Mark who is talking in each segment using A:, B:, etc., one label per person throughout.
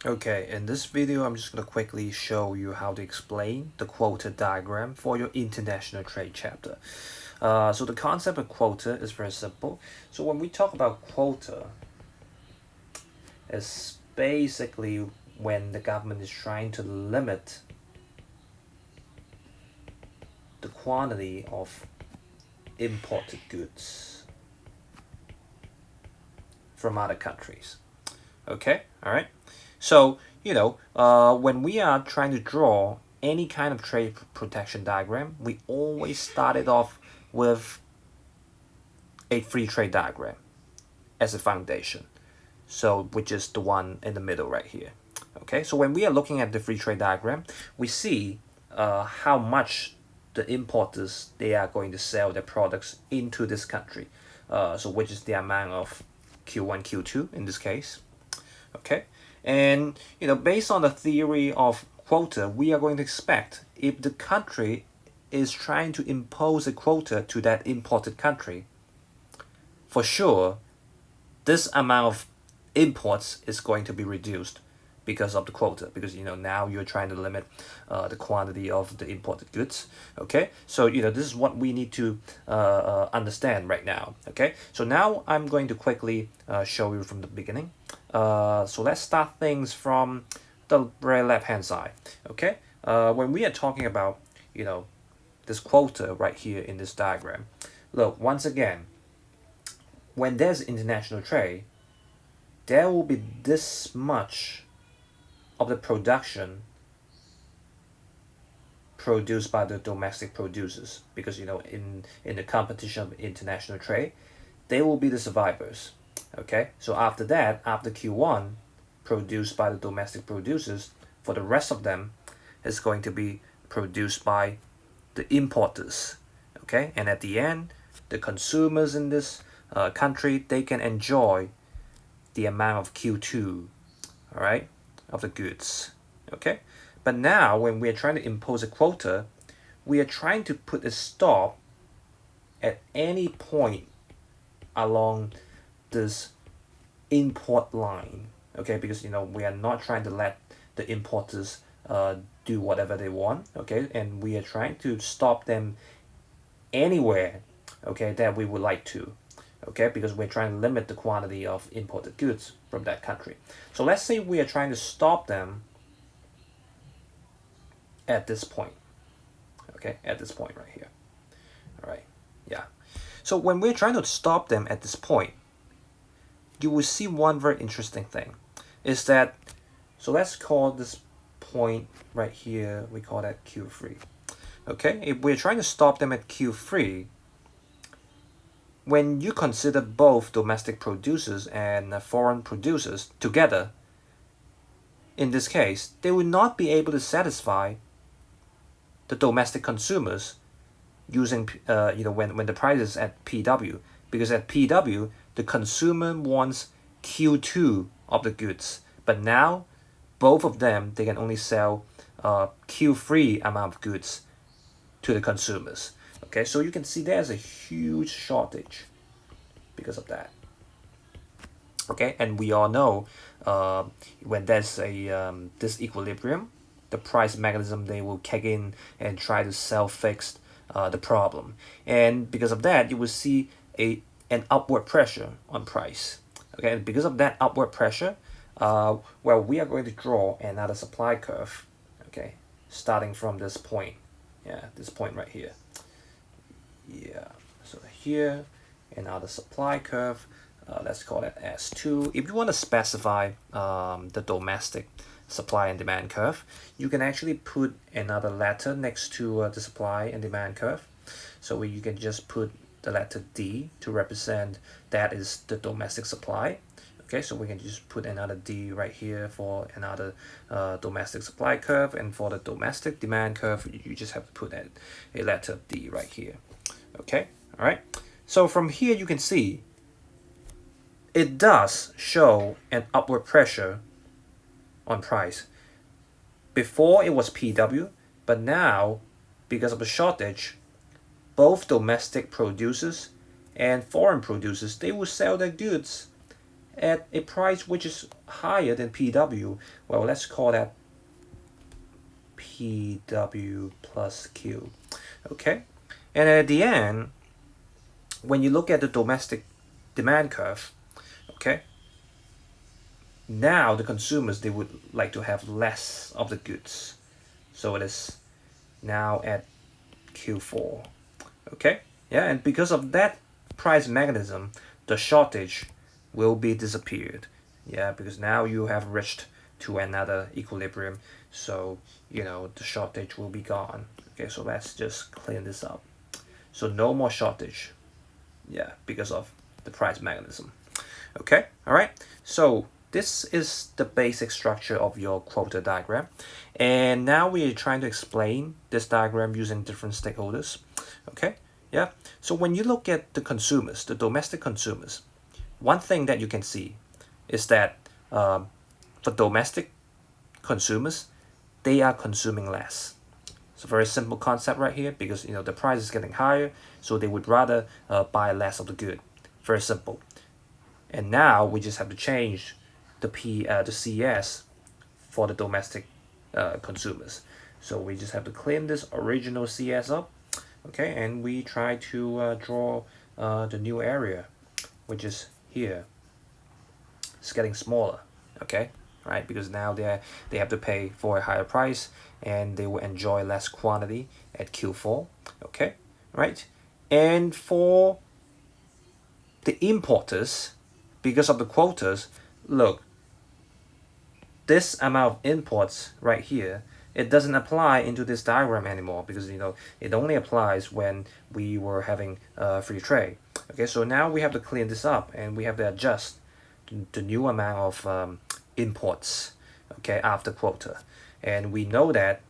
A: Okay, in this video, I'm just going to quickly show you how to explain the quota diagram for your international trade chapter. So the concept of quota is very simple. So when we talk about quota, it's basically when the government is trying to limit the quantity of imported goods from other countries. Okay, all right. So, when we are trying to draw any kind of trade protection diagram, we always start it off with a free trade diagram as a foundation. So, which is the one in the middle right here. Okay, so when we are looking at the free trade diagram, we see how much the importers they are going to sell their products into this country. So, which is the amount of Q1, Q2 in this case. Okay, and based on the theory of quota, we are going to expect if the country is trying to impose a quota to that imported country, for sure this amount of imports is going to be reduced because of the quota, because now you're trying to limit the quantity of the imported goods. Okay, so this is what we need to understand right now. Okay, so now I'm going to quickly show you from the beginning. So let's start things from the very left hand side. Okay, when we are talking about this quota right here in this diagram, look, once again, when there's international trade, there will be this much of the production produced by the domestic producers, because in the competition of international trade, they will be the survivors. Okay, so after that, after Q1 produced by the domestic producers, for the rest of them is going to be produced by the importers. Okay, and at the end, the consumers in this country, they can enjoy the amount of Q2, all right, of the goods. Okay, but now when we are trying to impose a quota, we are trying to put a stop at any point along this import line. Okay, because we are not trying to let the importers do whatever they want. Okay, and we are trying to stop them anywhere, okay, that we would like to. Okay, because we're trying to limit the quantity of imported goods from that country. So let's say we are trying to stop them at this point. Okay, at this point right here. All right, yeah. So when we're trying to stop them at this point, you will see one very interesting thing is that, so let's call this point right here, we call that Q3. Okay, if we're trying to stop them at Q3, when you consider both domestic producers and foreign producers together, in this case, they will not be able to satisfy the domestic consumers using, when the price is at PW, because at PW, the consumer wants Q2 of the goods, but now both of them, they can only sell Q3 amount of goods to the consumers. Okay, so you can see there's a huge shortage because of that. Okay, and we all know when there's a disequilibrium, the price mechanism they will kick in and try to self-fix the problem, and because of that, you will see an upward pressure on price. Okay, and because of that upward pressure, well, we are going to draw another supply curve. Okay, starting from this point, yeah, this point right here. Yeah, so here, another supply curve. Let's call it S2. If you want to specify the domestic supply and demand curve, you can actually put another letter next to the supply and demand curve. So you can just put the letter D to represent that is the domestic supply. Okay, so we can just put another D right here for another domestic supply curve, and for the domestic demand curve, you just have to put a letter D right here. Okay, all right. So from here you can see it does show an upward pressure on price. Before it was PW, but now because of the shortage, both domestic producers and foreign producers, they will sell their goods at a price which is higher than PW. Well, let's call that PW plus Q. Okay, and at the end, when you look at the domestic demand curve, okay, now the consumers, they would like to have less of the goods, so it is now at Q4. Okay, yeah, and because of that price mechanism, the shortage will be disappeared. Yeah, because now you have reached to another equilibrium, so the shortage will be gone. Okay, so let's just clean this up. So no more shortage. Yeah, because of the price mechanism. Okay, all right. So this is the basic structure of your quota diagram, and now we are trying to explain this diagram using different stakeholders. Okay, yeah. So when you look at the consumers, the domestic consumers, one thing that you can see is that for domestic consumers, they are consuming less. It's a very simple concept right here, because the price is getting higher, so they would rather buy less of the good. Very simple. And now we just have to change the CS for the domestic consumers. So we just have to clean this original CS up, okay, and we try to draw the new area, which is here. It's getting smaller, okay, right? Because now they have to pay for a higher price, and they will enjoy less quantity at Q4, okay, right? And for the importers, because of the quotas, look, this amount of imports right here, it doesn't apply into this diagram anymore, because it only applies when we were having free trade. Okay, so now we have to clean this up, and we have to adjust the new amount of imports, okay, after quota. And we know that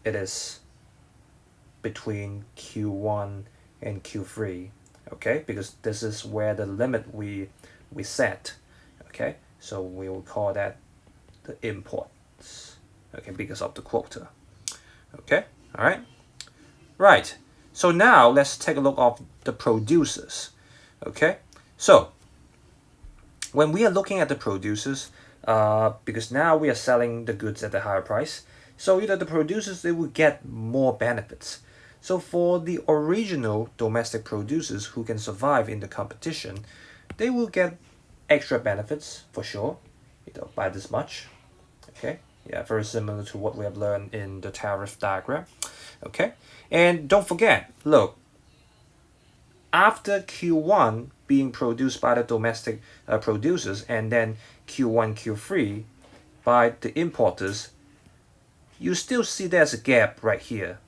A: it is between Q1 and Q3, okay, because this is where the limit we set, okay, so we will call that the imports, okay, because of the quota. Okay, all right, right. So now let's take a look at the producers. Okay, so when we are looking at the producers, because now we are selling the goods at a higher price, so the producers, they will get more benefits. So for the original domestic producers who can survive in the competition, they will get extra benefits for sure, by this much. Okay, yeah, very similar to what we have learned in the tariff diagram. Okay, and don't forget, look, after Q1 being produced by the domestic producers, and then Q1, Q3 by the importers, you still see there's a gap right here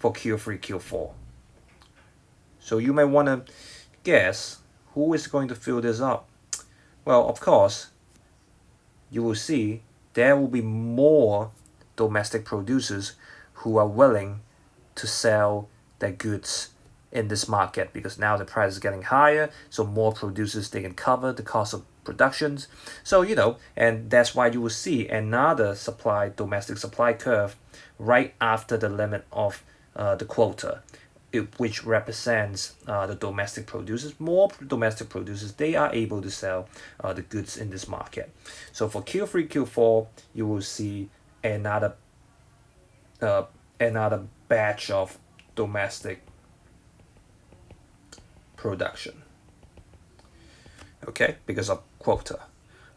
A: for Q3, Q4. So you may want to guess who is going to fill this up. Well, of course, you will see there will be more domestic producers who are willing to sell their goods in this market, because now the price is getting higher, so more producers, they can cover the cost of productions. So and that's why you will see another domestic supply curve right after the limit of the quota, which represents the domestic producers. More domestic producers, they are able to sell the goods in this market. So for Q3, Q4, you will see another batch of domestic production, okay, because of quota.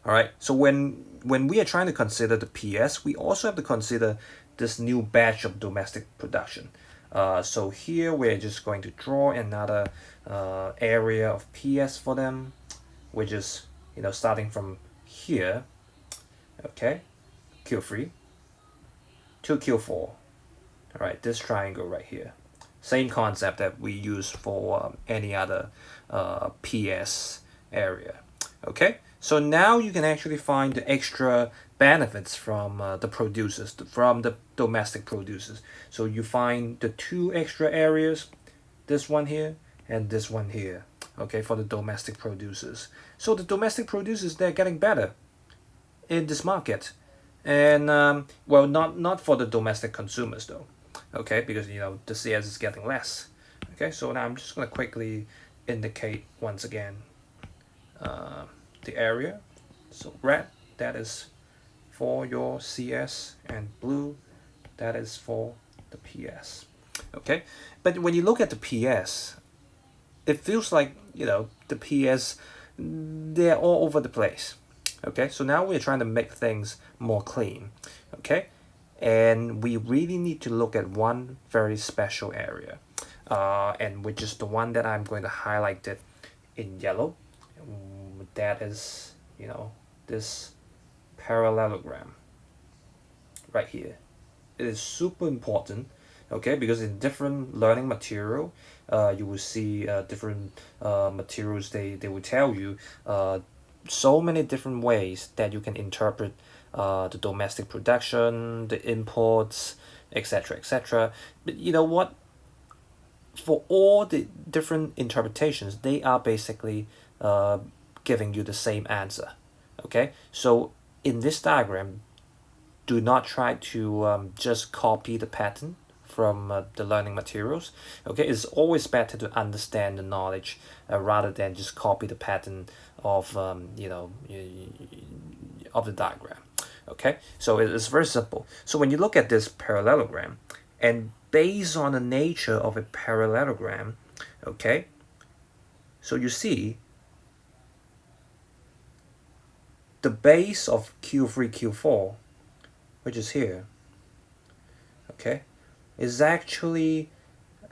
A: All right, so when we are trying to consider the PS, we also have to consider this new batch of domestic production. So here we're just going to draw another area of PS for them, which is starting from here, okay, Q3 to Q4. All right, this triangle right here. Same concept that we use for any other PS area. Okay, so now you can actually find the extra benefits from the producers, from the domestic producers. So you find the two extra areas, this one here and this one here, okay, for the domestic producers. So the domestic producers, they're getting better in this market. And well, not for the domestic consumers though, okay, because the CS is getting less. Okay, so now I'm just going to quickly indicate once again the area. So red, that is for your CS, and blue, that is for the PS. Okay, but when you look at the PS, it feels like, the PS, they're all over the place. Okay, so now we're trying to make things more clean. Okay, and we really need to look at one very special area, and which is the one that I'm going to highlight it in yellow. That is, this parallelogram right here. It is super important, okay, because in different learning material, you will see different materials. They will tell you so many different ways that you can interpret the domestic production, the imports, etc., etc. But you know what? For all the different interpretations, they are basically giving you the same answer. Okay, so in this diagram, do not try to just copy the pattern from the learning materials. Okay, it's always better to understand the knowledge rather than just copy the pattern of of the diagram. Okay, so it's very simple. So when you look at this parallelogram, and based on the nature of a parallelogram, okay, so you see the base of Q3, Q4, which is here, okay, is actually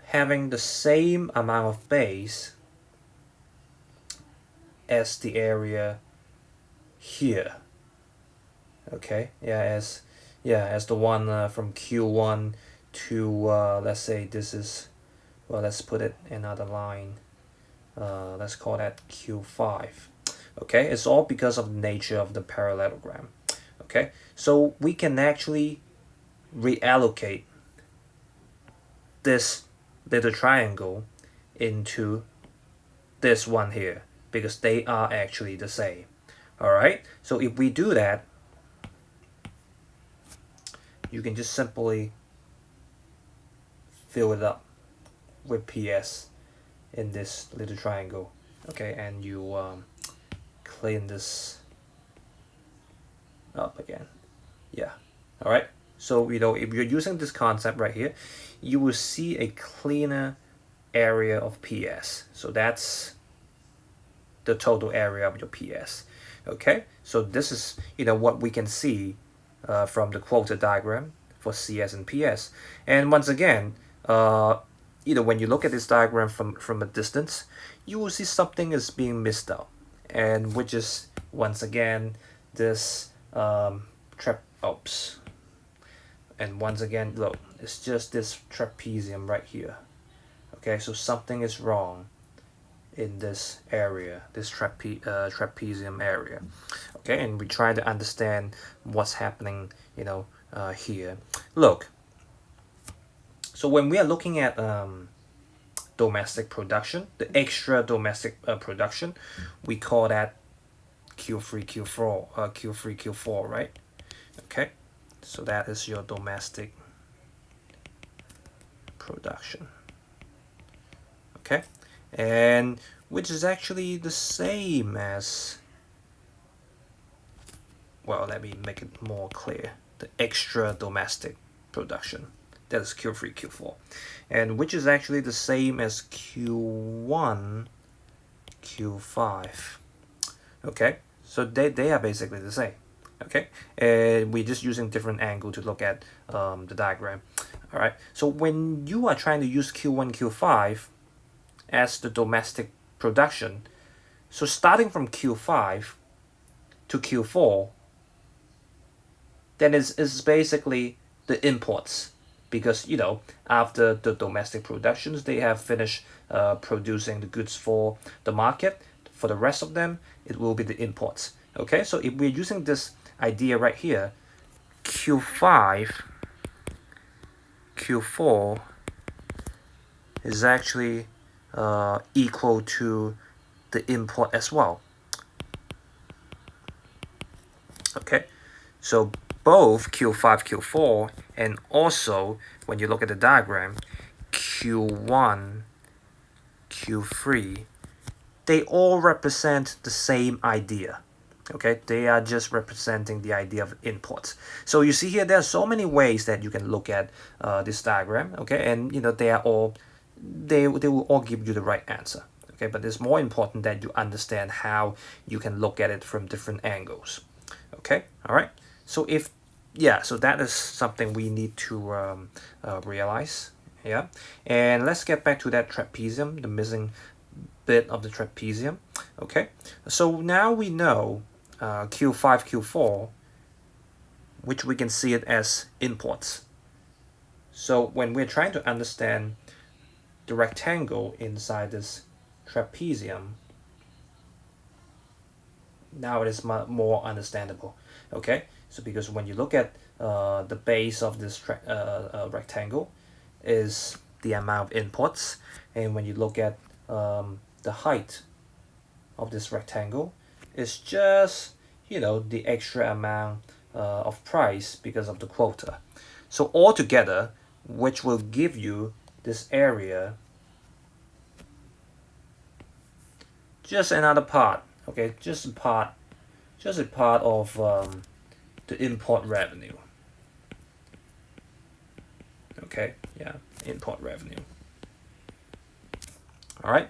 A: having the same amount of base as the area here. Okay, as the one from Q1 to let's say this is, well, let's put it another line. Let's call that Q5. Okay, it's all because of the nature of the parallelogram. Okay, so we can actually reallocate this little triangle into this one here because they are actually the same. All right, so if we do that, you can just simply fill it up with PS in this little triangle. Okay, and you clean this up again. Yeah, all right. So if you're using this concept right here, you will see a cleaner area of PS. So that's the total area of your PS. Okay, so this is what we can see from the quota diagram for CS and PS. And once again, when you look at this diagram from a distance, you will see something is being missed out, and which is once again this oops. And once again, look, it's just this trapezium right here. Okay, so something is wrong in this area, this trapezium area. Okay, and we try to understand what's happening, here. Look, so when we are looking at domestic production, the extra domestic production, we call that Q3, Q4, right? Okay, so that is your domestic production. Okay, and which is actually the same as, well, let me make it more clear, the extra domestic production. That is Q3, Q4, and which is actually the same as Q1, Q5. Okay, so they are basically the same. Okay, and we're just using different angle to look at the diagram. All right, so when you are trying to use Q1, Q5 as the domestic production, so starting from Q5 to Q4, then it's basically the imports, because after the domestic productions, they have finished producing the goods for the market. For the rest of them, it will be the imports. Okay, so if we're using this idea right here, Q5, Q4 is actually equal to the import as well. Okay, so both Q5, Q4, and also when you look at the diagram, Q1, Q3, they all represent the same idea. Okay, they are just representing the idea of inputs. So you see here, there are so many ways that you can look at this diagram. Okay, and they are all they will all give you the right answer. Okay, but it's more important that you understand how you can look at it from different angles. Okay, all right. So so that is something we need to realize. Yeah, and let's get back to that trapezium, the missing bit of the trapezium. Okay, so now we know Q5, Q4, which we can see it as inputs. So when we're trying to understand the rectangle inside this trapezium, now it is more understandable. Okay, so because when you look at the base of this rectangle is the amount of inputs, and when you look at the height of this rectangle, it's just the extra amount of price because of the quota. So altogether, which will give you this area, just another part. Okay, just a part of the import revenue. Okay, yeah, import revenue. All right,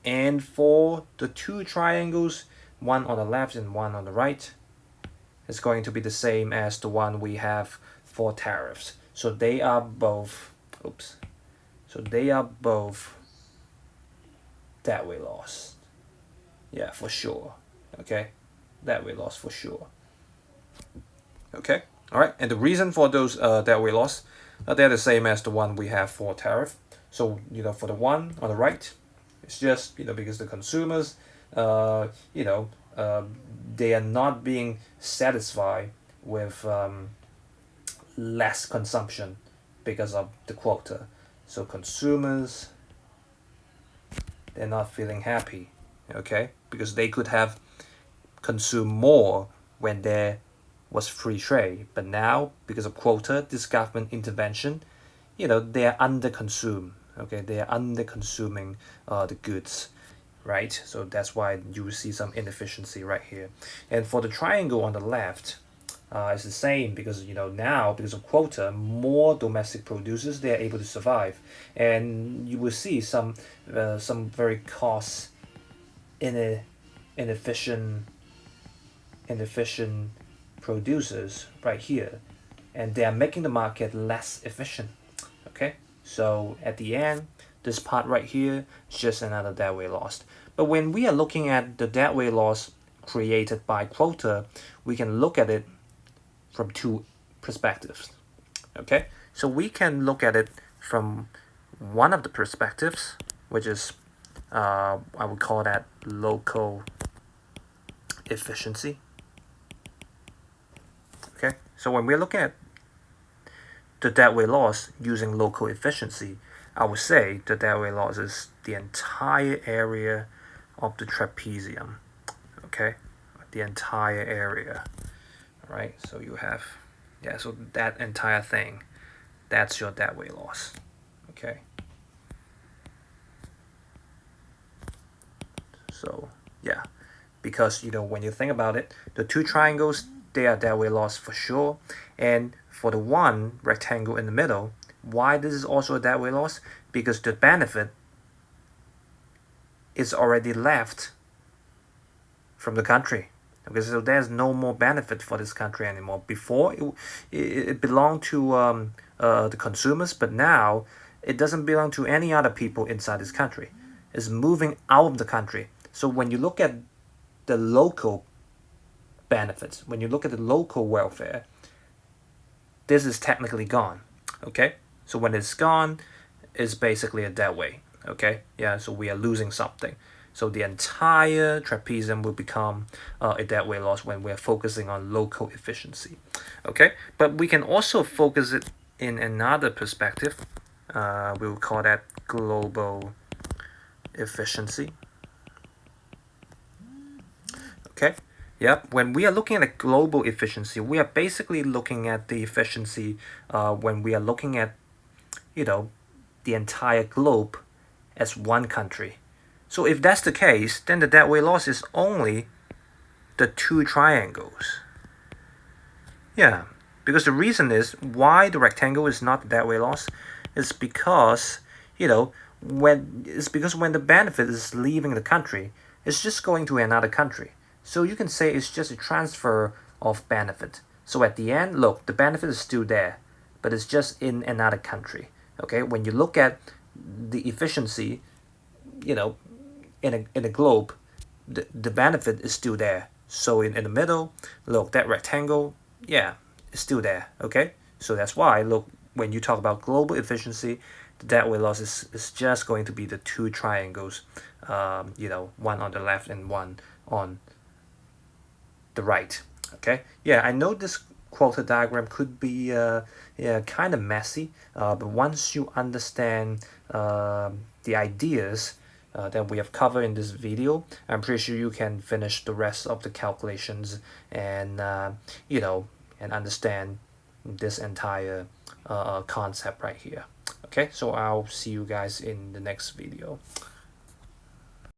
A: and for the two triangles, one on the left and one on the right, is going to be the same as the one we have for tariffs. So they are both, deadweight loss. Yeah, for sure. Okay, deadweight loss for sure. Okay, all right, and the reason for those deadweight loss, they're the same as the one we have for tariff. So for the one on the right, it's just because the consumers, they are not being satisfied with less consumption because of the quota. So consumers, they're not feeling happy, okay, because they could have consumed more when there was free trade, but now because of quota, this government intervention, they are under consumed. Okay, they are under consuming the goods, right? So that's why you will see some inefficiency right here. And for the triangle on the left, it's the same because now because of quota, more domestic producers, they are able to survive, and you will see some very cost inefficient producers right here, and they are making the market less efficient. Okay, so at the end, this part right here is just another deadweight loss. But when we are looking at the deadweight loss created by quota, we can look at it from two perspectives. Okay, so we can look at it from one of the perspectives, which is I would call that local efficiency. Okay, so when we're looking at the deadweight loss using local efficiency, I would say the deadweight loss is the entire area of the trapezium. Okay, the entire area. All right, so you have, so that entire thing, that's your deadweight loss. Okay. So yeah, because when you think about it, the two triangles, they are deadweight loss for sure, and for the one rectangle in the middle, why this is also a deadweight loss? Because the benefit is already left from the country. Okay, so there's no more benefit for this country anymore. Before it belonged to the consumers, but now it doesn't belong to any other people inside this country. It's moving out of the country. So when you look at the local benefits, when you look at the local welfare, this is technically gone. Okay, so when it's gone, it's basically a deadweight. Okay, yeah, so we are losing something. So the entire trapezium will become a deadweight loss when we're focusing on local efficiency. Okay, but we can also focus it in another perspective. We'll call that global efficiency. Okay, yeah, when we are looking at global efficiency, we are basically looking at the efficiency when we are looking at, the entire globe as one country. So if that's the case, then the deadweight loss is only the two triangles. Yeah, because the reason is why the rectangle is not the deadweight loss is because, when the benefit is leaving the country, it's just going to another country. So you can say it's just a transfer of benefit. So at the end, look, the benefit is still there, but it's just in another country. Okay, when you look at the efficiency, in a globe, the benefit is still there. So in the middle, look, that rectangle, yeah, it's still there. Okay, so that's why, look, when you talk about global efficiency, the deadweight loss is just going to be the two triangles, one on the left and one on the right. Okay, yeah, I know this quota diagram could be kind of messy, but once you understand the ideas that we have covered in this video, I'm pretty sure you can finish the rest of the calculations and and understand this entire concept right here. Okay, so I'll see you guys in the next video.